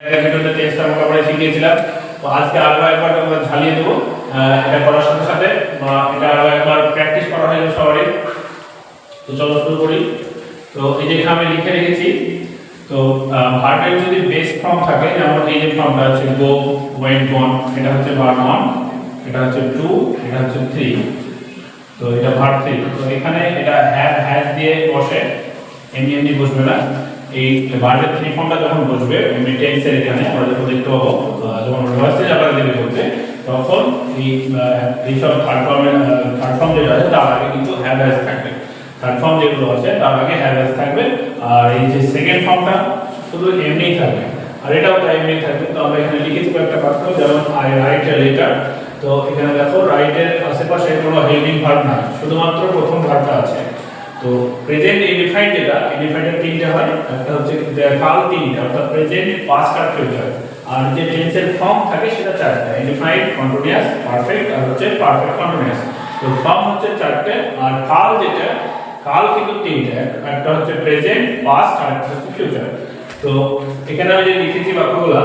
ভিডিওতে টেস্ট আমরা শিখিয়েছিলাম। তো আজকে আরো একবার আমরা ঝালিয়ে দেবো এটা করার সাথে সাথে এটা আরো একবার প্র্যাকটিস করা হয়ে যাবে সবারই। তো চলো শুরু করি। তো এই যে আমি লিখে রেখেছি, তো ভার্বের যদি বেস ফর্ম থাকে, যেমন এই যে ফর্মটা আছে গো, ওয়েন্ট, গন, এটা হচ্ছে ভার্ব 1, এটা হচ্ছে 2, এটা হচ্ছে 3। তো এটা ভার্ব 3। তো এখানে এটা হ্যাভ হ্যাজ দিয়ে বসে, এমনি এমনি বসবে না। এই ভার্বের 3 ফর্মটা যখন বসবে এমনি টেন্সের এখানে আমরা যখন দেখতে পাবো, যখন ভয়েসে আপনারা দেখে বলতে, তখন এই সব থার্ড ফর্ম যেটা আছে তার আগে কিন্তু হ্যাভ হ্যাজ থাকবে। থার্ড ফর্ম যেগুলো আছে তার আগে হ্যাভ হ্যাজ থাকবে, আর এই যে সেকেন্ড ফর্মটা শুধু এমনিই থাকবে, আর এটাও তাই এমনি থাকবে। তো আমরা এখানে লিখেছি একটা বাক্য, যেমন আই রাইট এ লেটার। তো এখানে দেখো রাইটের আশেপাশে কোনো হেল্পিং ভার্ব নাই, শুধুমাত্র প্রথম ভার্বটা আছে। তো প্রেজেন্ট ইনডিফাইন্ড যেটা, ইনডিফাইন্ডের তিনটে হয়, একটা হচ্ছে কাল তিনটা, অর্থাৎ প্রেজেন্ট, পাস্ট আর ফিউচার। আর যে টেন্সের ফর্ম থাকে সেটা চারটা, ইনডিফাইন্ড, কন্টিনিউয়াস, পারফেক্ট আর হচ্ছে পারফেক্ট কন্টিনিউয়াস। তো ফর্ম হচ্ছে চারটে, আর কাল যেটা, কাল কিন্তু তিনটে, একটা হচ্ছে প্রেজেন্ট, পাস্ট আর একটা হচ্ছে ফিউচার। তো এখানে আমি যে লিখেছি বাক্যগুলো,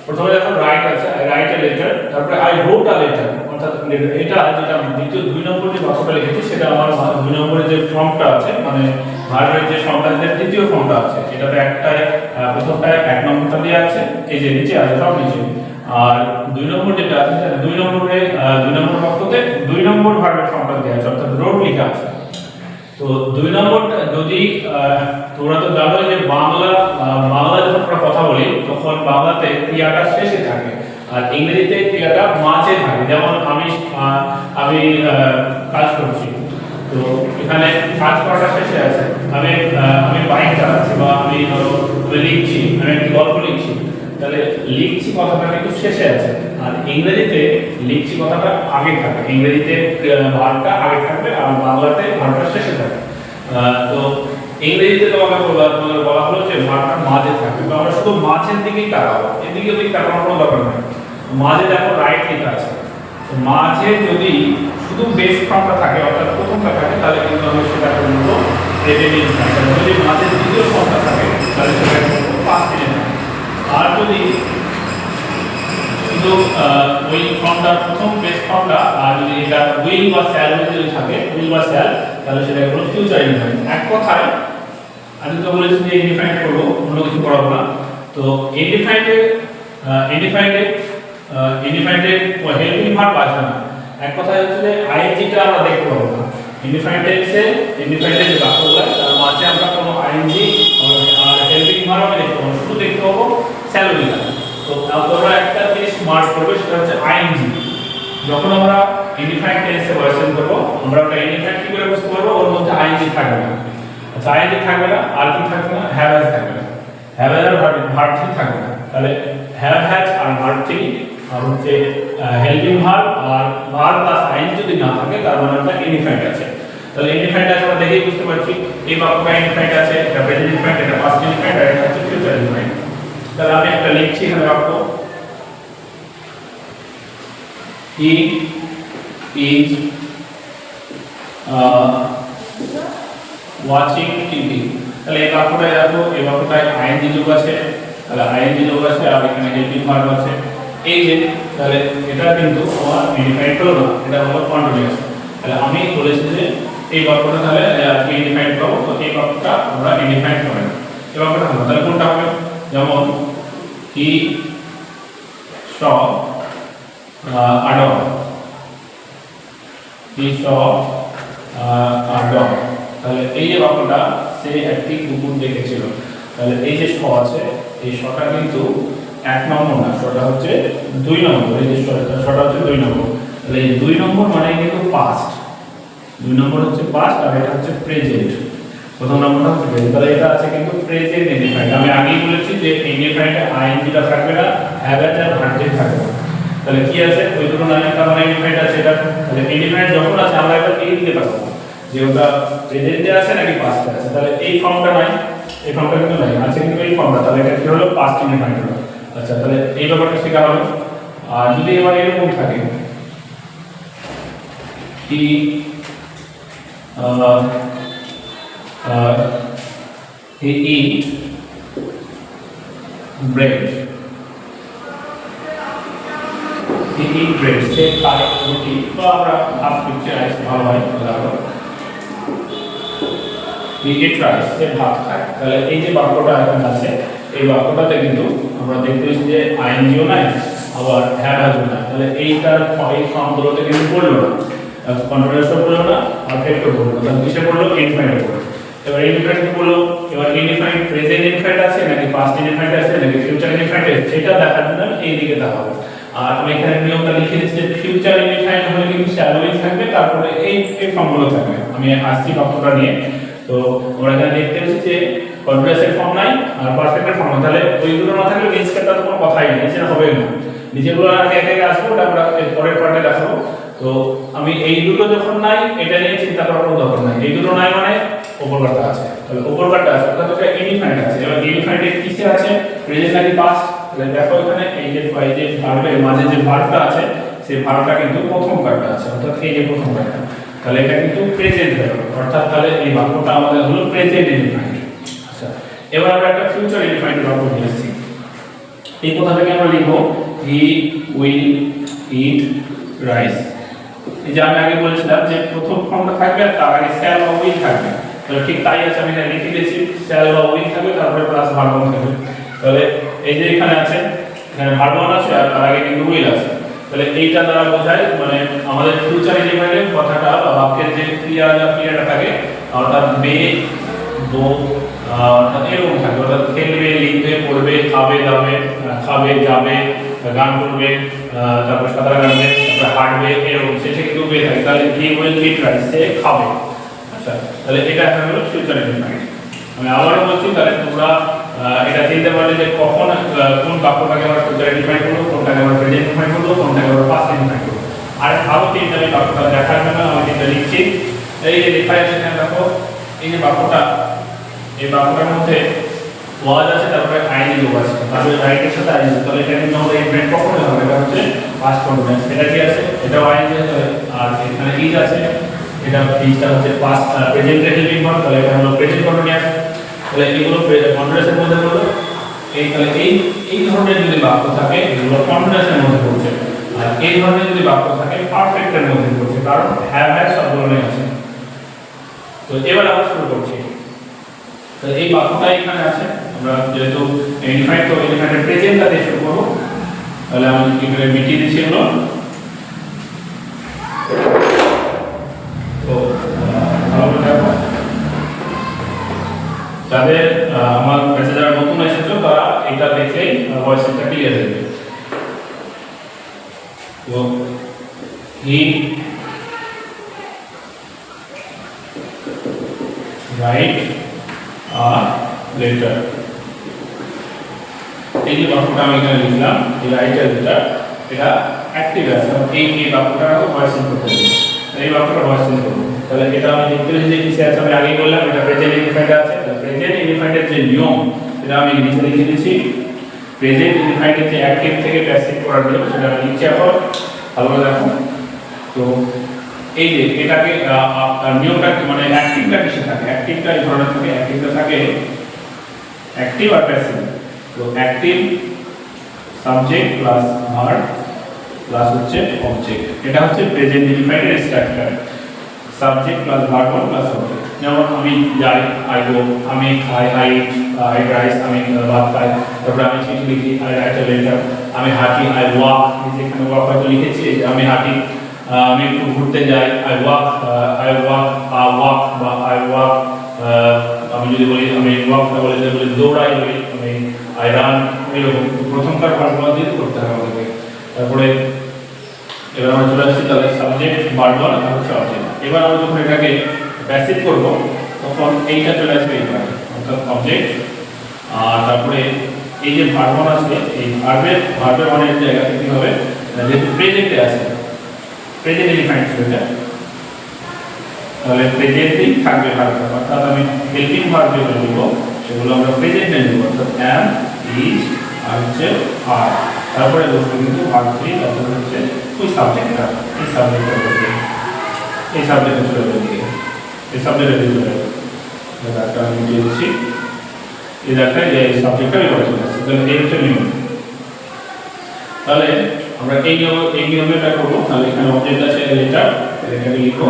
প্রথমে যখন রাইট আছে, আই রাইট এ লেটার, তারপরে আই রোট আ লেটার, অর্থাৎ এটা যেটা দ্বিতীয় 2 নম্বর যে বাক্যটা লিখেছি সেটা আমার 2 নম্বরে যে ফর্মটা আছে, মানে ভার্বের যে ফর্মটা, যে দ্বিতীয় ফর্মটা আছে, এটাতে একটাই প্রথমটায় 1 নম্বরটা দেওয়া আছে, এই যে নিচে আছে সব নিচে। আর 2 নম্বর যেটা আছে, 2 নম্বরে 2 নম্বর বাক্যতে 2 নম্বর ভার্বের ফর্মটা দেওয়া আছে, অর্থাৎ রোট লেখা আছে। তো 2 নম্বরটা যদি তোমরা তো জানো যে বাংলা যখন আমরা কথা বলি তখন বাংলাতে ক্রিয়াটা শেষে থাকে, আর ইংরেজিতে ক্রিয়াটা মাঝে থাকে। যেমন আমি কাজ করছি, তো এখানে কাজ করাটা শেষে আছে, আমি বাইক চালাচ্ছি, বা আমি লিখছি, আমি একটি গল্প লিখছি, তাহলে লিখছি কথাটা কিন্তু শেষে আছে। আর ইংরেজিতে লিখছি কথাটা আগে থাকে, ইংরেজিতে ভার্বটা আগে থাকবে, আর বাংলাতে ভার্বটা শেষে থাকে। তো ইংরেজিতে তোমাকে বলা হলো যে ভার্বটা মাঝে থাকবে, তো আমরা শুধু মাঝের দিকেই তাকাবো, এদিকে ওদিকে তাকানোর কোনো দরকার নেই। মাঝে দেখো রাইট লেখা আছে, তো মাঝে যদি শুধু বেস ফর্মটা থাকে, অর্থাৎ প্রথমটা থাকে, তাহলে কিন্তু আমরা সেটা করবো প্রেজেন্ট ইনডিফাইন্ড। যদি মাঝে দ্বিতীয় ফর্মটা থাকে তাহলে সেটা করবো পাস্ট ইনডিফাইন্ড। আর যদি শুধু ওই ফর্মটার প্রথম বেস ফর্মটা, আর যদি এটা উইল বা শ্যাল যদি থাকে, উইল বা শ্যাল, তাহলে সেটা হলো ফিউচার ইনডিফাইন্ড। এক কথায় আমি তো বলেছি যে ইনডিফাইন্ড করবো, অন্য কিছু করাবো না। তো ইনডিফাইন্ডে হেল্পিং ভার্ব আসবে না। এক কথায় হচ্ছে যে আইএনজিটা আমরা দেখতে পাবো না। ইনডিফাইন্ডে যে বাক্যগুলো, তার মাঝে আমরা কোনো আইএনজি আর হেল্পিং ভার্ব আমি দেখতে পাবো, শুধু দেখতে পাবো স্যালারিটা। তো তোমরা একটা জিনিস মার্ক করবে, সেটা হচ্ছে আইএনজি। যখন আমরা ইনডিফাইন্ড টেন্সে কোয়েশ্চেন করব, আমরা একটা ইনডিফাইন্ড কি করে বুঝতে পারবো, ওর মধ্যে আইএনজি থাকবে না। আচ্ছা, আইএনজি থাকবে না, আর কি থাকবে না, হ্যাভ হ্যাজ থাকবে না, হ্যাভ হ্যাজ আর ভার্ব থ্রি থাকবে না। তাহলে হ্যাভ হ্যাজ আর ভার্ব থ্রি, আর হচ্ছে হেল্পিং ভার্ব আর ভার্ব প্লাস আইএনজি যদি না থাকে, তার মানে একটা ইনডিফাইন্ড আছে। তাহলে ইনডিফাইন্ড আছে আমরা দেখেই বুঝতে পারছি, এই বাক্যটা ইনডিফাইন্ড আছে, এটা প্রেজেন্ট ইনডিফাইন্ড, এটা পাস্ট ইনডিফাইন্ড, আর এটা হচ্ছে ফিউচার ইনডিফাইন্ড। তাহলে আমি একটা লিখছি এখানে বাক্য, he is watching TV। তাহলে এই বাক্যটায় দেখো, এই বাক্যটায় আইএনজি যোগ আছে, তাহলে আইএনজি যোগ আছে, আর এখানে হেল্পিং ভার্ব আছে। এই যে, তাহলে এটা কিন্তু আমার ইনডিফাইন্ড হলো না, এটা হলো কন্টিনিউয়াস। তাহলে আমি বলেছি যে এই বাক্যটা তাহলে আজকে ইনডিফাইন্ড করব, তো এই বাক্যটা আমরা ইনডিফাইন্ড করব না, এই বাক্যটা হবে। তাহলে কোনটা হবে, যেমন he saw a dog, he saw a dog। তাহলে এই যে বাক্যটা, সে একটি কুকুর দেখেছিল, তাহলে এই যে শ আছে, এই শটা কিন্তু 1 নম্বর না, শটা হচ্ছে 2 নম্বর। এই যে শটা হচ্ছে 2 নম্বর, তাহলে এই 2 নম্বর মানে কিন্তু পাস্ট, 2 নম্বর হচ্ছে পাস্ট, আর এটা হচ্ছে প্রেজেন্ট। প্রথম নম্বরটা হচ্ছে প্রেজেন্ট, তাহলে এটা আছে কিন্তু প্রেজেন্ট ইনডিফাইন্ড। আমি আগেই বলেছি যে ইনডিফাইন্ডে আইএনজিটা থাকবে না, হ্যাভ হ্যাজ আর ভার্ব থ্রি থাকবে না। তাহলে কি আছে, ওই দুটো নামে একটা মানে ইনডিফাইন্ড আছে। এটা তাহলে ইনডিফাইন্ড যখন আছে, আমরা একবার এই দিকে তাকাবো যে ওটা প্রেজেন্টে আছে নাকি পাস্টে আছে। তাহলে এই ফর্মটা নাই, এই ফর্মটা কিন্তু নাই, আছে কিন্তু এই ফর্মটা, তাহলে এটা কি হলো, পাস্ট ইনডিফাইন্ড হলো। আচ্ছা, তাহলে এই ব্যাপারটা শেখা হবে। আর যদি এবার এরকম থাকে, he eat bread, ব্রেড, সে খায় রুটি, বা আমরা ভাত খাচ্ছি, রাইস ভালো হয় ভালো। হি ইট রাইস, সে ভাত খায়। তাহলে এই যে বাক্যটা এখন আছে, এই বাক্যটাতে কিন্তু আমরা দেখতে পাচ্ছি যে আইএনজিও নাই, আবার হ্যাভ হ্যাজও নাই। তাহলে এইটার এই ফর্মগুলোতে কিন্তু পড়লো না, কন্টিনিউয়াসও পড়লো না, পারফেক্টও পড়লো না। তাহলে কিসে পড়লো? ইনফিনিটে পড়লো। এবার ইনফিনিট কি বললো? এবার ইনফিনিট প্রেজেন্ট ইনফিনিট আছে নাকি পাস্ট ইনফিনিট আছে নাকি ফিউচার ইনফিনিট আছে, সেটা দেখার জন্য এই দিকে তাকাবো। আর আমি এখানে নিয়মটা লিখে দিচ্ছি যে ফিউচার ইনফিনিট হলে কিন্তু শ্যালোই থাকবে, তারপরে এই ফর্মগুলো থাকবে। আমি আসছি বাক্যটা নিয়ে। তো আমরা এখানে দেখতে পাচ্ছি যে কন্টিনিউয়াসের ফর্ম নাই আর পারফেক্টের ফর্ম। তাহলে ওইগুলো না থাকলে নিচেরটা তো কোনো কথাই নেই, নিচে হবে না। নিচেগুলো আগে একে একে আসবো, ওটা আমরা পরের পার্টে দেখাবো। তো আমি এই দুটো যখন নাই, এটা নিয়ে চিন্তা করার কোনো দরকার নাই। এই দুটো নাই মানে উপর পার্টটা আছে, তাহলে উপর পার্টটা আছে, অর্থাৎ এটা ইনফিনিট আছে। এবার ইনফিনিট কিসে আছে? প্রেজেন্ট নাকি পাস্ট? তাহলে দেখো এখানে এই যে ভার্বের মাঝে যে ভার্বটা আছে, সেই ভার্বটা কিন্তু প্রথম পার্টটা আছে, অর্থাৎ এই যে প্রথম পার্টটা। তাহলে এটা কিন্তু প্রেজেন্ট হলো, অর্থাৎ তাহলে এই বাক্যটা আমাদের হলো প্রেজেন্ট ইনফিনিট। আচ্ছা, এবার আমরা একটা ফিউচার ইনফিনিট বাক্য নিয়েছি। এই কথা থেকে আমরা লিখব হি উইল ইট রাইস। এই যে আমি আগে বলেছিলাম যে প্রথম ফর্মটা থাকবে আর তার আগে শ্যাল বা উইল থাকবে, তাহলে ঠিক তাই আছে। আমি এখানে লিখে দিয়েছি শ্যাল বা উইল থাকবে, তারপরে প্লাস ভার্ব থাকবে। তাহলে এই যে এখানে আছে, এখানে ভার্ব আছে আর তার আগে কিন্তু উইল আছে। তাহলে এইটা দ্বারা বোঝায় মানে আমাদের ফিউচার ইনফিনিটের কথাটা বা বাক্যের যে ক্রিয়াটা থাকে, অর্থাৎ বে, দো, অর্থাৎ এরকম থাকে, অর্থাৎ খেলবে, লিখবে, পড়বে, খাবে, যাবে, গান করবে, তারপর সাঁতার কাটবে, তারপর হাঁটবে, এরকম শেষে কিন্তু বে থাকে। তাহলে হি উইল ইট রাইস, সে খাবে। আচ্ছা, তাহলে এটা একটা হলো ফিউচার ইনফিনিট। আমি আবারও বলছি, তাহলে তোমরা এটা চিনতে পারলে যে কখন কোন বাক্যটাকে আমরা ফিউচার ইনফিনিট করবো, কোনটাকে আমরা প্রেজেন্ট ইনফিনিট করবো, কোনটাকে আমরা পাস্ট ইনফিনিট করবো। আর আরো তিনটা আমি বাক্যটা দেখার জন্য আমি তিনটা লিখছি। এই যে লেখা আছে এখানে দেখো, এই যে বাক্যটা, এই বাক্যটার মধ্যে ওয়াজ আছে, তারপরে আইনি যোগ আছে, তারপরে রাইটের সাথে আইনি। তাহলে এটা কিন্তু আমাদের ইনফিনিট কখনোই হবে, এটা হচ্ছে পাস্ট কন্টিনিউয়াস। এটা কি আছে? এটাও আইনি আছে, আর এখানে ইজ আছে, এটা ইজটা হচ্ছে পাস্ট প্রেজেন্ট হেল্পিং ভার্ব, তাহলে এটা হলো প্রেজেন্ট কন্টিনিউয়াস। তাহলে এগুলো কন্টিনিউয়াসের মধ্যে হলো এই। তাহলে এই ধরনের যদি বাক্য থাকে, এগুলো কন্টিনিউয়াসের মধ্যে পড়ছে। আর এই ধরনের যদি বাক্য থাকে, পারফেক্টের মধ্যে পড়ছে, কারণ হ্যাভ হ্যাজ সব ধরনের আছে। তো এবার আমরা শুরু করছি। তো এই বাক্যটা এখানে আছে, আমরা যেহেতু ইনফিনিট, তো ইনফিনিটের প্রেজেন্টটা দিয়ে শুরু করব। তাহলে আমি এখানে মিটিয়ে দিচ্ছি হলো। তো ভালো দেখো, যাদের আমার কাছে যারা নতুন এসেছো তারা এটা দেখলেই ভয়েসটা ক্লিয়ার হয়ে যাবে। তো হি রাইট আ লেটার, এই যে বাক্যটা আমি এখানে লিখলাম, এই রাইট আ লেটার, এটা অ্যাক্টিভ আছে। এই বাক্যটা ভয়েস ইন করতে হবে, এই বাক্যটা ভয়েস ইন করব। তাহলে এটা আমি লিখতে যে কিসে আছে আমি আগেই বললাম, এটা প্রেজেন্ট ইনফিনিট আছে। প্রেজেন্ট ইনফিনিটের যে নিয়ম সেটা আমি নিচে লিখে দিয়েছি। প্রেজেন্ট ইনফিনিটের যে অ্যাক্টিভ থেকে প্যাসিভ করার নিয়ম সেটা আমি লিখছি এখন, ভালো করে দেখো। তো এই যে এটাকে নিয়মটা মানে অ্যাক্টিভটা কিসে থাকে? অ্যাক্টিভটা এই ধরনের থাকে, অ্যাক্টিভটা থাকে অ্যাক্টিভ আর প্যাসিভ। তো active subject plus verb plus হচ্ছে অবজেক্ট, এটা হচ্ছে প্রেজেন্ট ইনফিনিটের স্ট্রাকচার। Subject plus verb plus object. যেমন আমি যাই, আই গো, আমি খাই, আই রাইস, আমি ভাত খাই, তারপরে আমি চিঠি লিখি, আই রাইট আ লেটার, আমি হাঁটি, আই ওয়াক, যেখানে ওয়াক হয়তো লিখেছি, আমি হাঁটি, আমি একটু ঘুরতে যাই, আই ওয়াক বা আই ওয়াক, আমি যদি বলি আমি ওয়াকটা বলি দৌড়াই, বলি আমি আই রান, এরকম প্রথমকার ভার্বগুলো দিয়ে করতে হবে আমাদেরকে। তারপরে এবার আমরা চলে আসছি, তাহলে সাবজেক্ট ভার্ব আর হচ্ছে অবজেক্ট। এবার আমরা যখন এটাকে প্যাসিভ করব তখন এইটা চলে আসবে এইবার, অর্থাৎ অবজেক্ট। আর তারপরে এই যে ভার্ব আছে, এই ভার্বের অনেক জায়গাতে কি হবে, যেহেতু প্রেজেন্টে আছে, প্রেজেন্ট ইনফিনিট এটা, তাহলে প্রেজেন্টেই থাকবে ভার্বটা, অর্থাৎ আমি হেল্পিং ভার্ব যেগুলো লিখব সেগুলো আমরা প্রেজেন্টে লিখব, অর্থাৎ অ্যাম, ইজ আর হচ্ছে আর। তারপরে বসবে কিন্তু ভার্ব 3, তারপরে হচ্ছে ওই সাবজেক্টটা, এই সাবজেক্টটা বলবে, এই সাবজেক্টে চলে যাবে, এই সাবজেক্টে চলে যাবে। এটা আমি দিয়ে দিচ্ছি, এই একটা এই সাবজেক্টটা এবার চলে আসছে। তাহলে এই হচ্ছে নিয়ম। তাহলে আমরা এই নিয়মটা করব। তাহলে এখানে অবজেক্ট আছে লেটার, এটাকে লিখো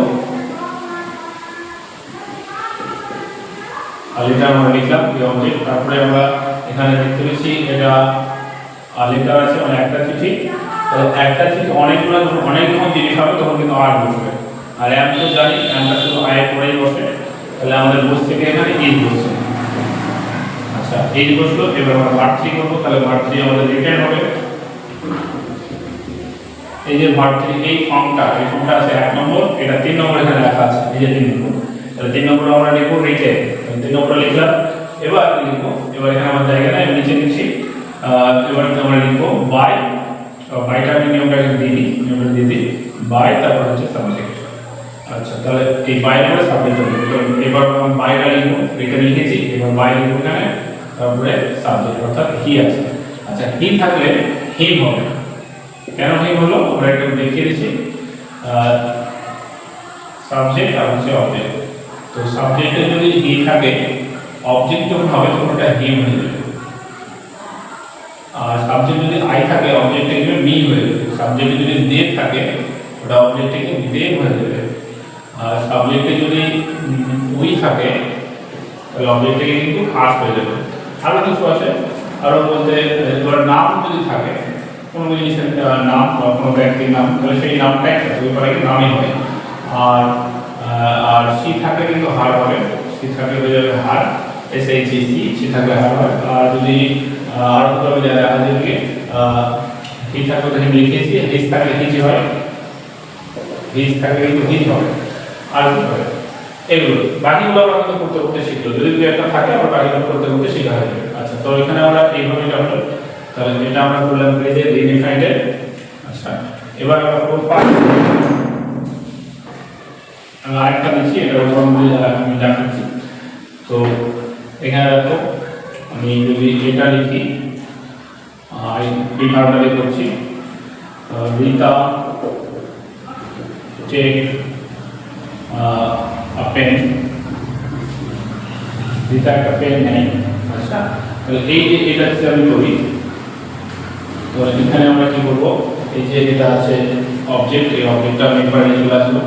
লেটার আমরা লিখলাম এই অবজেক্ট। তারপরে আমরা এখানে দেখতে পেয়েছি এটা লেটার আছে মানে একটা চিঠি। তাহলে একটা চিঠি অনেকগুলো অনেক রকম জিনিস হবে তখন কিন্তু আর বসবে। আর এম তো জানি এমটা শুধু আয়ের পরেই বসে, তাহলে আমাদের বস থেকে এখানে এই বসছে। আচ্ছা এই বসলো, এবার আমরা ভার্ব 3 করবো। তাহলে ভার্ব 3 আমাদের রিটার্ন হবে। এই যে ভার্ব 3 এই ফর্মটা আছে 1 নম্বর, এটা 3 নম্বর এখানে লেখা আছে, এই যে 3 নম্বর। তাহলে 3 নম্বর আমরা লিখবো রিটেন, 3 নম্বর লিখলাম। এবার লিখবো, এবার এখানে আমার জায়গা নাই, নিচে লিখছি। এবার আমরা লিখবো বাই, বাইটা আমি নিয়মটা দিয়ে দিই বাই, তারপর হচ্ছে সাবজেক্ট। আচ্ছা তাহলে এই বাই পরে সাবজেক্ট হবে। এবার আমি বাইটা লিখবো, রিটেন লিখেছি, এবার বাই লিখবো এখানে, তারপরে সাবজেক্ট অর্থাৎ হি আছে। আচ্ছা হি থাকলে হিম হবে। কেন হিম হলো আমরা একটু দেখিয়ে দিচ্ছি। সাবজেক্ট আর হচ্ছে অবজেক্ট। তো সাবজেক্টে যদি হি থাকে, অবজেক্ট যখন হবে তখন ওটা হিম হয়ে যাবে। আর সাবজেক্ট যদি আই থাকে, অবজেক্টে কিন্তু মি হয়ে যাবে। সাবজেক্টে যদি দে থাকে, ওটা অবজেক্টে কিন্তু দে হয়ে যাবে। আর সাবজেক্টে যদি উই থাকে, তাহলে অবজেক্টে কিন্তু আস হয়ে যাবে। আরো কিছু আছে, আরো বলতে এবার নাম যদি থাকে, কোনো জিনিসের নাম বা কোনো ব্যক্তির নাম, তাহলে সেই নামটা একটা নামই হয়। আর আর সি থাকে কিন্তু হার হবে, সি থাকে হয়ে যাবে হার, সি থাকে হার হয়। আর যদি আর কোথাও দেখা যায় যে হি থাকে তাহলে লিখেছি, হিজ থাকে হিজ হয়, হিজ থাকে কিন্তু হিজ হবে। আর কি হবে এগুলো, বাকিগুলো আমরা কিন্তু করতে শিখলো। যদি দুই একটা থাকে আবার বাকিগুলো করতে শেখা হয়ে যাবে। আচ্ছা তো এখানে আমরা এইভাবে এটা হলো। তাহলে এটা আমরা করলাম পেজে রিডিফাইন্ডেড। আচ্ছা এবার আমরা করব আমি আরেকটা দিচ্ছি, এটা উদাহরণ দিয়ে আমি দেখাচ্ছি। তো এখানে দেখো আমি যদি এটা লিখি, এই ভার্বটা দিয়ে করছি, Rita take a pen, Rita একটা পেন নেই। আচ্ছা তাহলে এই যে এটা যদি আমি করি, তো এখানে আমরা কি করব, এই যে এটা আছে অবজেক্ট, এই অবজেক্টটা মেম্বার নিয়ে চলে আসলো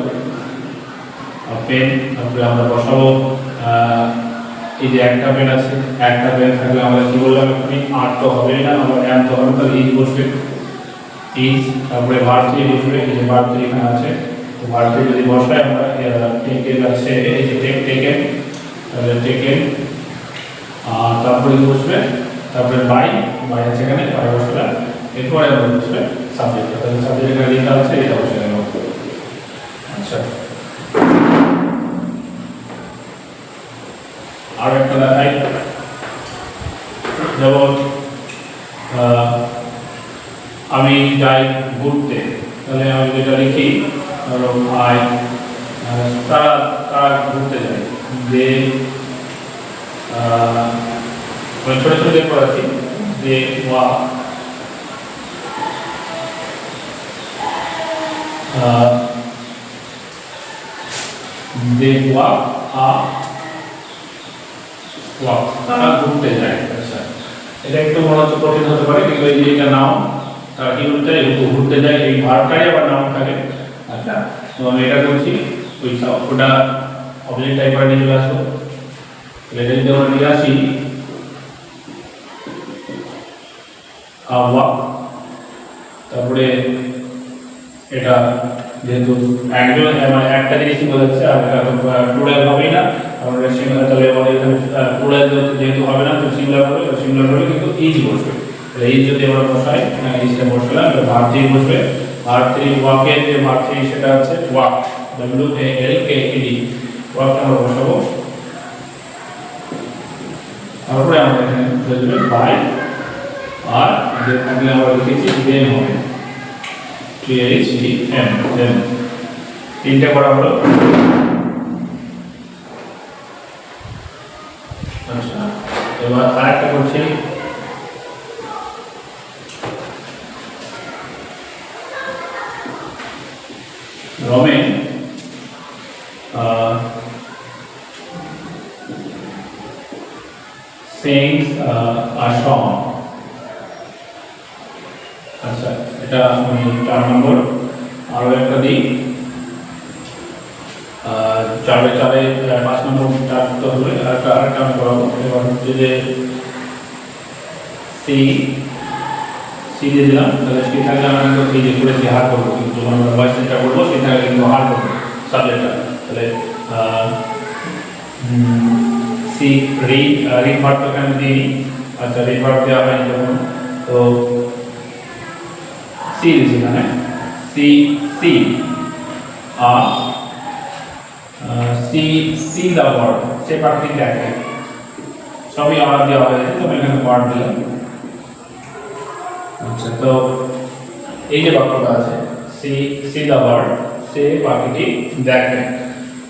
পেন। তারপরে আমরা বসাবো এই যে একটা পেন আছে, একটা পেন থাকলে আমরা কি বললাম এখানে আর তো হবে না, আমরা এম তো হবে, তাহলে ইজ বসবে ইজ। তারপরে ভার্ব 3 বসবে, এই যে ভার্ব 3 এখানে আছে। তো ভার্ব 3 যদি বসাই আমরা টেকেন আছে, এই যে টেকেন, তাহলে টেকেন। আর তারপরে কি বসবে, তারপরে বাই আছে এখানে, বাই বসবে। এরপরে আমরা বসবে সাবজেক্ট, তাহলে সাবজেক্ট এখানে লেখা আছে, এটা বসে গেল। আচ্ছা আর একটা দেখাই, যেমন আমি যাই ঘুরতে, তাহলে আমি যেটা লিখি আই, তারা ঘুরতে যায়, যে ছোট ছোট দিয়ে পড়াচ্ছি, যে ওয়াক, যে ওয়াক তারা ঘুরতে যায়। আচ্ছা এটা একটু মনে হচ্ছে কঠিন হতে পারে, কিন্তু এই যে এটা নাও, তারা কি করতে যায়, ঘুরতে যায়, এই ভার্বটাই আবার নাম থাকে। আচ্ছা তো আমি এটা করছি, ওটা অবজেক্ট টাইপার নিয়ে চলে আসবো। এটা যদি আমরা নিয়ে আসি ওয়াক, তারপরে এটা যেহেতু একজন একটা জিনিসই বোঝাচ্ছে, আর এটা প্লুরাল হবেই না, আমরা সিঙ্গুলার, তাহলে আমাদের এখানে প্লুরাল যেহেতু হবে না, তো সিঙ্গুলার হবে, তো সিঙ্গুলার হলে কিন্তু ইজ বসবে। তাহলে ইজ যদি আমরা বসাই, ইজটা বসালাম, এটা ভার্ব 3 বসবে। ভার্ব 3 ওয়াকের যে ভার্ব 3 সেটা হচ্ছে ওয়াক, WALKED, ওয়াকটা আমরা বসাবো। তারপরে আমরা এখানে বসবে বাই, আর যে থাকলে আমরা লিখেছি দেন হবে, THEM, দেন। তিনটা করা হলো। আচ্ছা এবার আরেকটা করছি, রমেন sings a song. আচ্ছা, এটা আমি 4 নম্বর আরো একটা দিই। 4 5 নম্বর 4 তো হলে আরেকটা আমি করাবো। এবার হচ্ছে যে সি দিয়ে দিলাম, তাহলে সি থাকলে আমরা কিন্তু এই যে করেছি হার করবো, কিন্তু যখন আমরা ভয়েস সেন্টার করবো সি থাকলে কিন্তু হার করবো সাবজেক্টটা। তাহলে সি রিড ভার্বটা এখানে দিই। আচ্ছা, রিড ভার্ব দেওয়া হয়নি যখন, তো সি দিচ্ছি এখানে, see see see the word, সে পাখি দেখে, সবই আর দেওয়া হয়েছে, তবে এখানে ওয়ার্ড দিলাম। আচ্ছা, তো এই যে বাক্যটা আছে সি দা ওয়ার্ড, সে পাখিটি দেখে।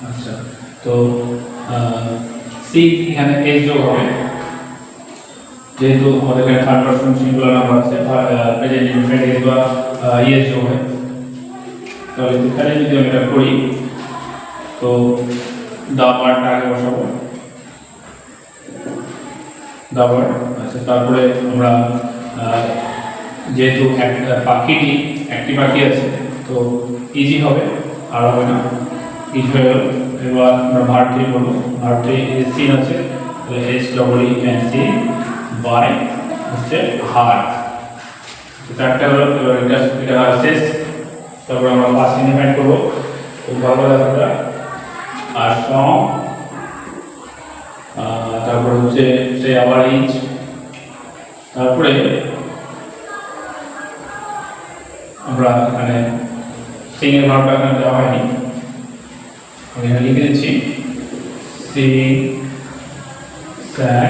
আচ্ছা, তো সি এখানে এস যোগ হবে, যেহেতু আমাদের এখানে থার্ড পারসন সিঙ্গুলার নাম্বার আছে, প্রেজেন্ট ইনফিনিট এস বা ইএস যোগ হয়। তাহলে এখানে যদি আমি এটা করি, তো দা ওয়ার্ডটা আগে বসাবো, দা ওয়ার্ড। আচ্ছা, তারপরে আমরা যেহেতু পাখিটি একটি পাখি আছে, তো ইজি হবে, আর হবে না, ইজি হয়ে গেল। এবার আমরা ভার্বটি বলবো, ভার্বটি সিন আছে, তাহলে S double E N seen by হচ্ছে হার, চারটা হলো। এবার এটা শেষ, তারপর আমরা পাস্ট ইনডিফাইন করবো, খুব ভালো লাগা। আর সম, তারপর হচ্ছে সে আবার ইজ, তারপরে আমরা এখানে সিং এর ভার্বটা এখানে দেওয়া হয়নি, আমি এখানে লিখে দিচ্ছি সিং স্যাং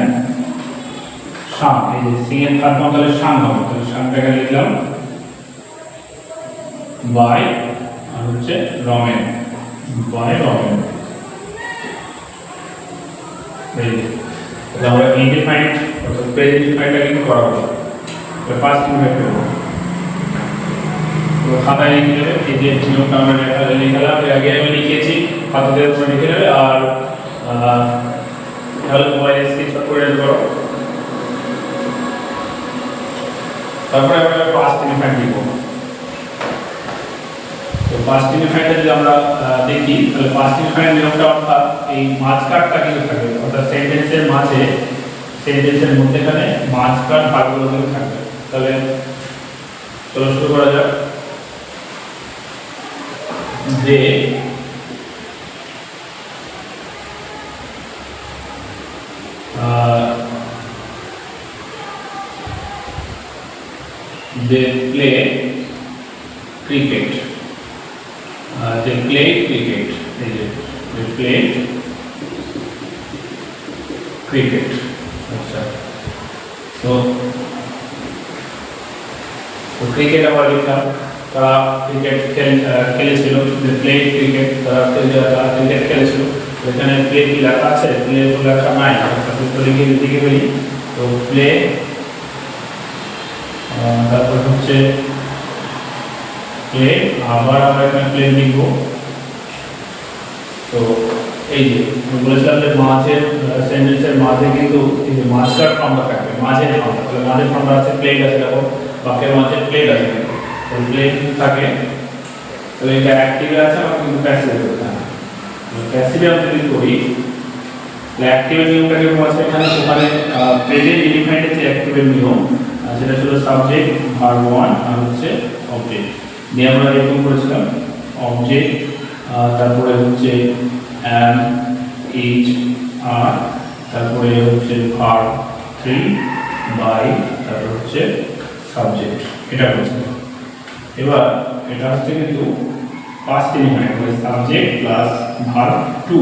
শাং। এই যে সিং এর থার্ড ফর্ম তাহলে শাং হবে, তাহলে শাংটা এখানে লিখলাম বাই, আর হচ্ছে রমেন, বাই রমেন। আমরা ইনডিফাইন্ড অর্থাৎ প্রেজেন্ট ইনডিফাইন্ডটা কিন্তু করাবো, ফার্স্ট ইনডিফাইন্ড করবো। তো খাতায় লিখে নেবে, এই যে নিয়মটা আমরা লিখলাম, এর আগে আমি লিখেছি, খাতাতে তোমরা লিখে নেবে। আর তাহলে মোবাইলে স্ক্রিনশট করে রেডি করো। তারপরে আমরা ফার্স্ট ইনডিফাইন্ড লিখবো। তো ফার্স্ট ইনডিফাইন্ডটা যদি আমরা দেখি, তাহলে ফার্স্ট ইনডিফাইন্ড নিয়মটা অর্থাৎ এই মাঝখানটা কিন্তু থাকবে, অর্থাৎ সেন্টেন্সের মাঝে, সেন্টেন্সের মধ্যেখানে মাঝখান ভাগগুলো কিন্তু থাকবে। তাহলে চলো শুরু করা যাক। যে they play cricket, they played cricket, they played cricket। আচ্ছা, তো ক্রিকেট আবার লিখলাম, তারা ক্রিকেট খেলেছিল, প্লে ক্রিকেট, তারা ক্রিকেট খেলেছিল। এখানে প্লে কি লেখা আছে? প্লে তো লেখা নাই, তো লিখে ফেলি। তো প্লে, তারপর হচ্ছে প্লে, আবার আমরা এখানে প্লে লিখব। তো এই যে বলেছিলাম যে মাঝের সেন্টেন্সের মাঝে কিন্তু এই যে মাঝখান ফর্মটা থাকবে, মাঝের ফর্মটা, তাহলে মাঝের ফর্মটা আছে প্লেট আছে, দেখো বাক্যের মাঝে প্লেট আছে, তো প্লেট থাকে। তাহলে এটা অ্যাক্টিভে আছে, আমার কিন্তু প্যাসিভে আছে। প্যাসিভে আমরা যদি করি, অ্যাক্টিভের নিয়মটা কি আছে এখানে? ওখানে প্রেজেন্ট ইনডিফাইন্ডের যে অ্যাক্টিভের নিয়ম সেটা ছিল সাবজেক্ট, ভার্ব ওয়ান, আর হচ্ছে অবজেক্ট নিয়ে আমরা এরকম করেছিলাম। অবজেক্ট, তারপরে হচ্ছে অ্যাম, ইজ, আর, তারপরে হচ্ছে ভার্ব 3 বাই, তারপর হচ্ছে সাবজেক্ট, এটা করেছিলাম। এবার এটা হচ্ছে কিন্তু ফার্স্ট ইনডিফাইন্ড, মানে সাবজেক্ট প্লাস ভার্ব 2।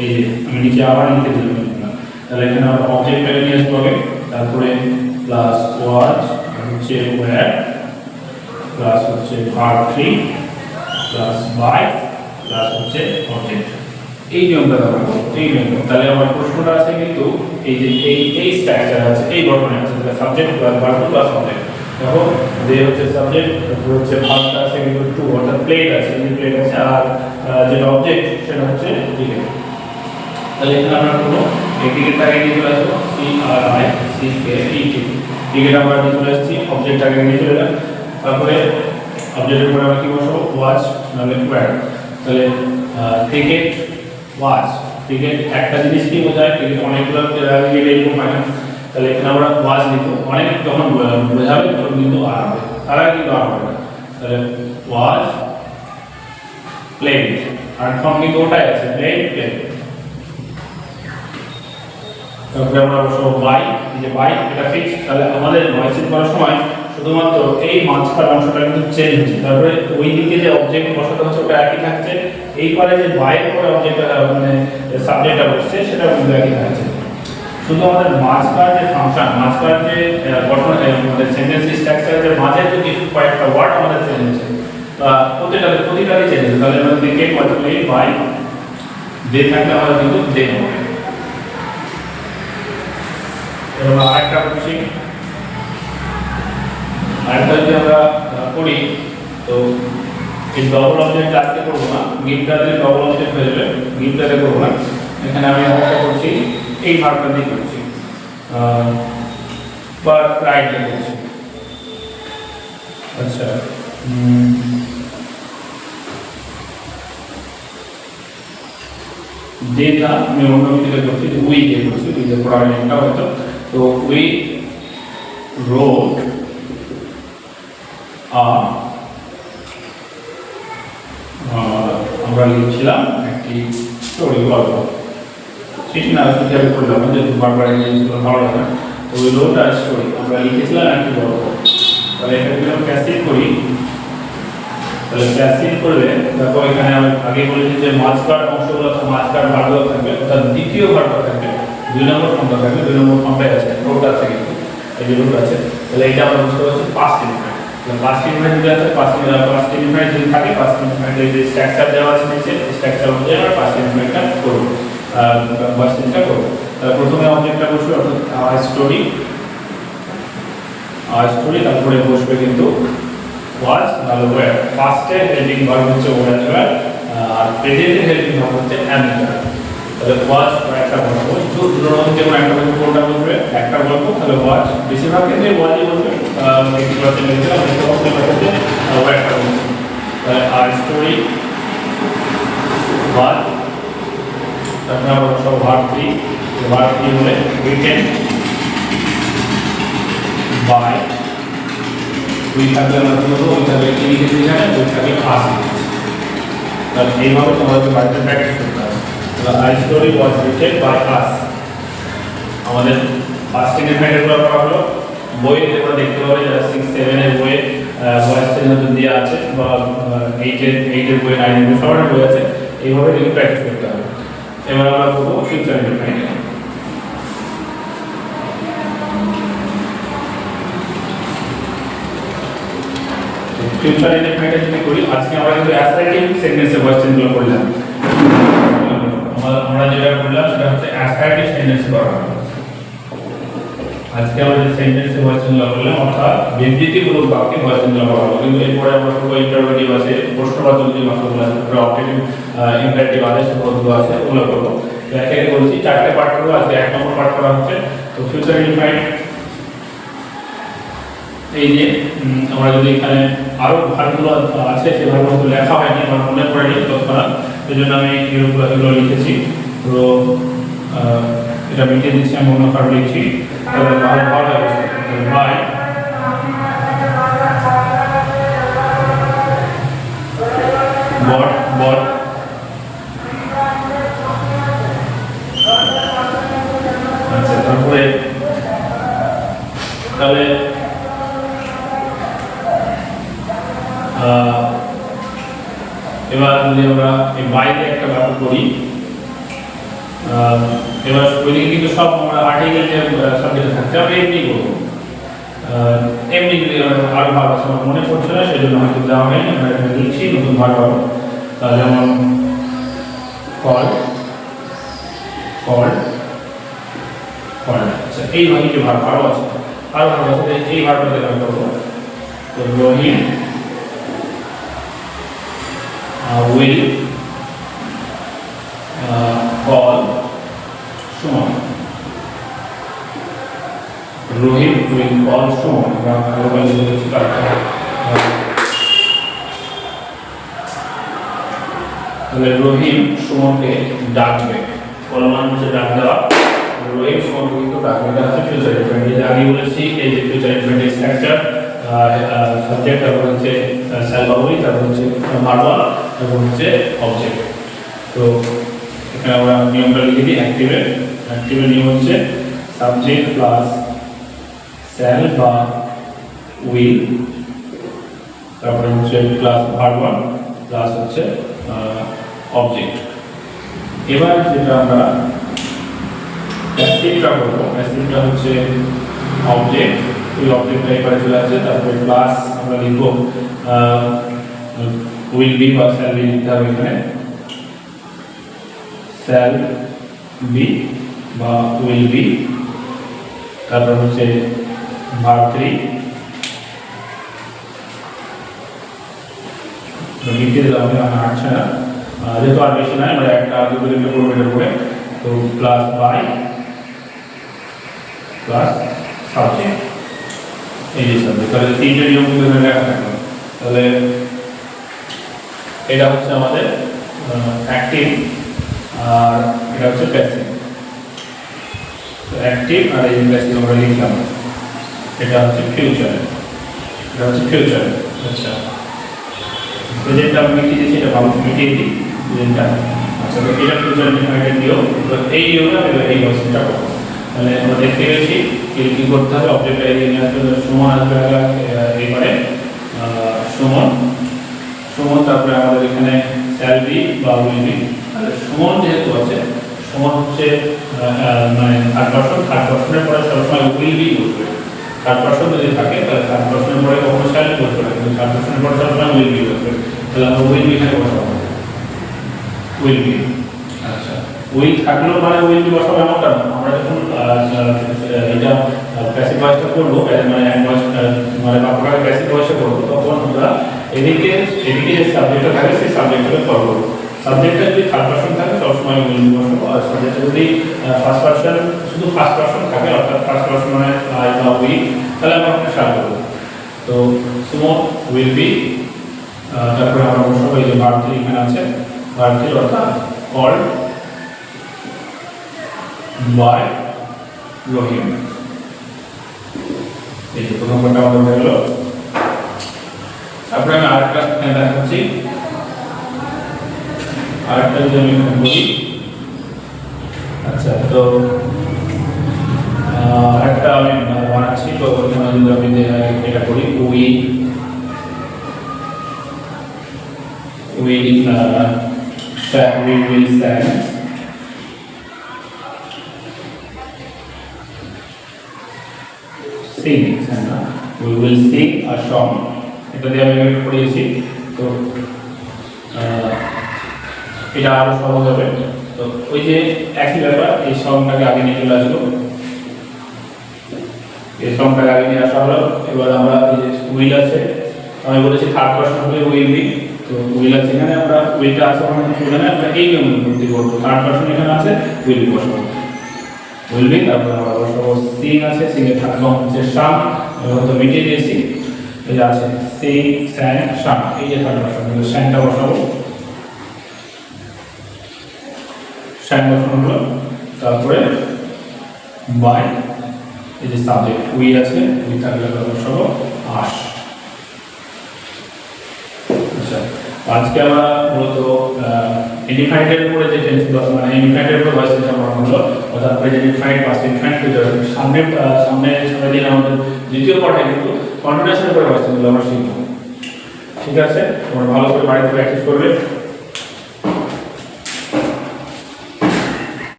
এই যে আমি নিচে আবার লিখে দিলাম, তাহলে এখানে আমরা অবজেক্টটাকে নিয়ে আসতে হবে, তারপরে প্লাস ওয়াজ, হচ্ছে ওয়্যার, প্লাস হচ্ছে ভার্ব 3 প্লাস বাই, প্লাস হচ্ছে অবজেক্ট। এই নিয়মটা দেখো, এই নিয়ম। তাহলে আমার প্রশ্নটা আছে কিন্তু এই যে এই স্ট্রাকচার আছে, এই গঠনে আছে, subject plus verb plus object. দেখো যে হচ্ছে সাবজেক্ট, তারপর হচ্ছে ভার্বটা আছে কিন্তু 2, অর্থাৎ প্লেট আছে, এই প্লেট আছে, আর যেটা অবজেক্ট সেটা হচ্ছে ক্রিকেট। তাহলে এখানে আমরা কোনো ক্রিকেটটাকে নিয়ে চলে আসবো, CRICKET, ক্রিকেট আমরা নিয়ে চলে আসছি, অবজেক্টটাকে নিয়ে চলে এলাম। তারপরে অবজেক্টের পরে আমরা কি বসাবো, ওয়াচ নাহলে ওয়্যার। তাহলে ক্রিকেট ওয়াচ, ক্রিকেট একটা জিনিস কি বোঝায়, ক্রিকেট অনেকগুলো এরকম হয় না, তাহলে এখানে আমরা ওয়াচ লিখবো। অনেক যখন বোঝাবে তখন কিন্তু আর হবে, তারা কিন্তু আর হবে না। তাহলে ওয়াচ প্লেড, আর ফর্ম কিন্তু ওটাই আছে, প্লেড প্লেড। তারপরে আমরা বসাবো বাই, এই যে বাই এটা ফিক্স। তাহলে আমাদের নয় চেঞ্জ করার সময় শুধুমাত্র এই মাঝখান অংশটা কিন্তু চেঞ্জ হচ্ছে, তারপরে ওই দিকে যে অবজেক্ট বসাতে হচ্ছে ওটা একই থাকছে, এই পারে যে বাইয়ের পরে অবজেক্টটা মানে সাবজেক্টটা বসছে সেটা কিন্তু একই থাকছে। শুধু আমাদের মাঝখান যে ফাংশন, মাঝখান যে গঠন আমাদের সেন্টেন্স স্ট্রাকচারের মাঝে যে কিছু কয়েকটা ওয়ার্ড আমাদের চেঞ্জ হচ্ছে, প্রতিটারই চেঞ্জ হচ্ছে। তাহলে আমরা দিকে মাল্টিপ্লাই বাই দে থাকলে আমাদের কিন্তু দে হবে। এবার আরেকটা করছি, আরেকটা যদি আমরা করি তো এই ডবল অবজেক্ট আজকে করবো না, গিফটারে ডবল অবজেক্ট হয়ে যাবে, গিফটারে করবো না। এখানে আমি একটা করছি এই ভাগটা দিয়ে করছি বা রাইট দিয়ে করছি। আচ্ছা যেটা আমি অন্য দিকে করছি, উই দিয়ে করছি, উই দিয়ে পড়ার একটা হয়তো। তো উই রোড আমরা লিখছিলাম একটি স্টোরি, গল্প। সেটি না কিভাবে করলাম, যেহেতু বারবার জিনিসগুলো ভালো লাগে না, তো ওই রোড আর স্টোরি আমরা লিখেছিলাম একটি গল্প। তাহলে এটা যদি আমরা প্যাসিভ করি, তাহলে প্যাসিভ করলে দেখো এখানে আমি আগে বলেছি যে মাঝখান অংশগুলো, মাঝখান ভাগগুলো থাকবে, অর্থাৎ দ্বিতীয় ভাগটা থাকবে, 2 নম্বর ফর্মটা থাকবে, 2 নম্বর ফর্মটাই আছে, রোড আছে কিন্তু এই যে রোড আছে। তাহলে এটা আমরা বুঝতে পারছি পাস্ট ইনফিনিট। পাস্ট ইনফিনিট যদি আছে, পাস্ট ইনফিনিট যদি থাকে, পাস্ট ইনফিনিটের যে স্ট্রাকচার দেওয়া আছে নিচে, স্ট্রাকচার অনুযায়ী আমরা পাস্ট ইনফিনিটটা করব, পাস্ট ইনফিনিটটা করব। তাহলে প্রথমে অবজেক্টটা বসবে অর্থাৎ স্টোরি, তারপরে বসবে কিন্তু ওয়াচ নাহলে ওয়্যার। পাস্টের হেল্পিং ভার্ব হচ্ছে ওয়্যার, আর প্রেজেন্টের হেল্পিং ভার্ব হচ্ছে অ্যাম। তাহলে ওয়াচ একটা বলবো, দুটোর মধ্যে যেমন একটা বলবো, কোনটা বলবে একটা বলবো, তাহলে ওয়াচ বেশিরভাগ ক্ষেত্রে ওয়াচই বলবে, 80% ক্ষেত্রে ওয়্যারটা বলছে। তাহলে আর স্টোরি ওয়াচ, তারপরে আমরা সব ভার্ব থ্রি হলে উইকেন্ড বাই, উই থাকলে আমরা কি বলবো, ওই থাকলে কি লিখেছি এখানে, ওই থাকলে আস লিখেছি। তাহলে এইভাবে তোমাদের বাড়িতে প্র্যাকটিস করতে হবে। তাহলে I story was written by us, আমাদের ফার্স্ট ইনফিনিট করা হলো। বইয়ে তোমরা দেখতে পাবে যারা 6, 7 এর বইয়ে ভয়েস চেঞ্জ দেওয়া আছে, বা 8 এর বই, 9 এর বই, সবার বই আছে, এইভাবে কিন্তু প্র্যাকটিস করতে হবে। এবার আমরা করবো ফিউচার ইনফিনিট। ফিউচার ইনডিফিনিট যদি করি, আজকে আমরা কিন্তু অ্যাসার্টিভ সেন্টেন্সে ভয়েস চেঞ্জগুলো করলাম। আমরা যেটা করলাম সেটা হচ্ছে অ্যাসার্টিভ সেন্টেন্স করা। আজকে আমরা যে সেন্টেন্সে ভয়েস চেঞ্জগুলো করলাম অর্থাৎ বিবৃতিমূলক বাক্যে ভয়েস চেঞ্জগুলো করা হলো। কিন্তু এরপরে আমরা করবো ইন্টারোগেটিভ আছে, প্রশ্নবাচক যে বাক্যগুলো আছে, অবজেক্টিভ ইম্পারেটিভ আদেশ পদগুলো আছে, ওগুলো করবো। একে একে বলছি, 4টে পার্ট করবো। আজকে 1 নম্বর পার্ট করা হচ্ছে। তো ফিউচার ইনডিফিনিট, এই যে আমরা যদি এখানে আরো ভার্বগুলো আছে সেই ভার্বগুলো লেখা হয়নি, আমার মনে পড়েনি তৎক্ষণাৎ, সেই জন্য আমি এগুলো লিখেছি। তো এটা মিটিয়ে দিচ্ছি, আমি অন্য কারো লিখছি, তাহলে ভালো ভালো হয়ে বাই বট বট, আচ্ছা তারপরে তাহলে এবার যদি আমরা এই বাইরে একটা ব্যাপার করি, এবার ওইদিকে কিন্তু সব আমরা আর্টিকেল যে সাবজেক্টে থাকছে আমরা এমনি করবো, এমনি যদি আরো ভালো আছে আমার মনে পড়ছে না, সেই জন্য হয়তো দেওয়া হয়নি, আমরা এখানে লিখছি নতুন ভালো ভালো। যেমন কল কল কল, আচ্ছা এই ভাগে ভাগ আরো আছে, আরো ভালো আছে, এই ভাগটাতে আমি করবো। তো রহিম will call Suman. Rohit will call Suman. তাহলে রহিম সুমনকে ডাকবে, কলমান হচ্ছে ডাক দেওয়া, রহিম সুমনকে কিন্তু ডাকবে, এটা হচ্ছে ফিউচার ইনফিনিটিভ। এর আগে বলেছি এই যে ফিউচার ইনফিনিটিভ স্ট্রাকচার, সাবজেক্ট, তারপর হচ্ছে স্যালভাবরি, তারপর হচ্ছে ভার্বাল, তারপর হচ্ছে অবজেক্ট। তো এখানে আমরা নিয়মটা লিখে দিই। অ্যাক্টিভের নিয়ম হচ্ছে সাবজেক্ট প্লাস স্যাল বা উইল, তারপরে হচ্ছে প্লাস ভার্বাল প্লাস হচ্ছে অবজেক্ট। এবার যেটা আমরা প্যাসিভটা করবো, প্যাসিভটা হচ্ছে অবজেক্ট, ওই অবজেক্টটা এবারে চলে আসছে, তারপরে প্লাস আমরা লিখব উইল বি বা শ্যাল বি লিখতে হবে এখানে, শ্যাল বি বা উইল বি, তারপর হচ্ছে ভার্ব 3 লিখে দিলাম আমি, আচ্ছা যেহেতু আর বেশি নয়, আমরা একটা দুটো লিখে করবো এটার উপরে। তো প্লাস বাই প্লাস সাবজেক্ট, এই যে সাবজেক্ট, তাহলে তিনটে নিয়ম কিন্তু এখানে লেখা থাকলো। তাহলে এটা হচ্ছে আমাদের অ্যাক্টিভ, আর এটা হচ্ছে প্যাসিভ। তো অ্যাক্টিভ আর এই প্যাসিভ আমরা লিখলাম, এটা হচ্ছে ফিউচার, এটা হচ্ছে ফিউচার। আচ্ছা, প্রেজেন্টটা আমি মিটিয়ে দিয়েছি, এটা ভালো মিটিয়ে দিই প্রেজেন্টটা। আচ্ছা, তো এটা ফিউচার ইনফিনিটিভ দিও, তো এই নিয়মটা এই কোশ্চেনটা করব। তাহলে আমরা দেখতে পেয়েছি কি করতে হবে, অবজেক্টটা এদিকে নিয়ে আসতে হবে, সুমন আসবে এবারে, সুমন, তারপরে আমাদের এখানে শ্যাল বি বা উইল বি। তাহলে সুমন যেহেতু আছে, সুমন হচ্ছে মানে থার্ড পারসনের পরে সবসময় উইল বি বসবে। থার্ড পারসন যদি থাকে তাহলে থার্ড পারসনের পরে কখনো শ্যাল বসবে না, কিন্তু থার্ড পারসনের পরে সবসময় উইল বি বসবে। তাহলে আমরা উইল বি এখানে বসাবো, উইল বি। আচ্ছা, উইল থাকলেও মানে উইল বি বসাবো এমনটা না, আমরা যখন এটা প্যাসিভ ভয়েসটা করবো, মানে মানে বাক্যটাকে প্যাসিভ ভয়েসে করবো, তখন আমরা এদিকে যে সাবজেক্টটা থাকে সেই সাবজেক্টটাকে কল করবো। সাবজেক্টটা যদি থার্ড পারসন থাকে সবসময় উইল বি বসাবো, আর সাবজেক্টটা যদি ফার্স্ট পারসন, শুধু ফার্স্ট পারসন থাকে, অর্থাৎ ফার্স্ট পারসন মানে আই বা উই, তাহলে আমরা ওখানে শাল করবো। তো সুমন উইল বি, তারপরে আমরা বসাবো এই যে ভার্ব 3 এখানে আছে, ভার্ব 3 অর্থাৎ কল্ড বাই রহিম। এই যে প্রথম কোনটা আমাদের হয়ে গেল। তারপরে আমি আরেকটা দেখাচ্ছি, আরেকটা যদি আমি এখানে বলি। আচ্ছা, তো আরেকটা আমি বানাচ্ছি, তো এখানে যদি আমি এটা করি, we will stand sing, we will sing a song, এটা দিয়ে আমি একটু পড়িয়েছি। তো এটা আরো সহজ হবে। তো ওই যে একই ব্যাপার, এই সংটাকে আগে নিয়ে চলে আসলো, এই সংটাকে আগে নিয়ে আসা হলো। এবার আমরা এই যে উইল আছে, আমি বলেছি থার্ড পারসন হলে উইল বি, তো উইল আছে এখানে, আমরা উইলটা আছে এখানে, আমরা এই নিয়ম অনুযায়ী করবো। থার্ড পারসন এখানে আছে, উইল বি বসাবো, উইল বি, তারপরে আমরা বসাবো সিং আছে, সিং এর থার্ড ফর্ম হচ্ছে শাম, আমি হয়তো মিটিয়ে দিয়েছি, এই যে আছে সিং স্যাং শাম, এই যে থার্ড পারসন, স্যাংটা বসাবো, স্যাং বসানো হলো। তারপরে বাই, এই যে সাবজেক্ট উই আছে, উই থাকলে আমরা বসাবো আস। আচ্ছা, আজকে আমরা মূলত ইনডিফাইন্ডের উপরে যে টেন্সগুলো আছে, মানে ইনডিফাইন্ডের উপরে ভয়েস টেন্স আমরা হলো, অর্থাৎ প্রেজেন্ট ইনডিফাইন্ড, পাস্ট ইনডিফাইন্ড, ফিউচার। সামনে দিন আমাদের দ্বিতীয় পার্টে কিন্তু কন্টিনিউয়াসের উপরে ভয়েস টেন্সগুলো আমরা শিখবো। ঠিক আছে, তোমরা ভালো করে বাড়িতে প্র্যাকটিস করবে।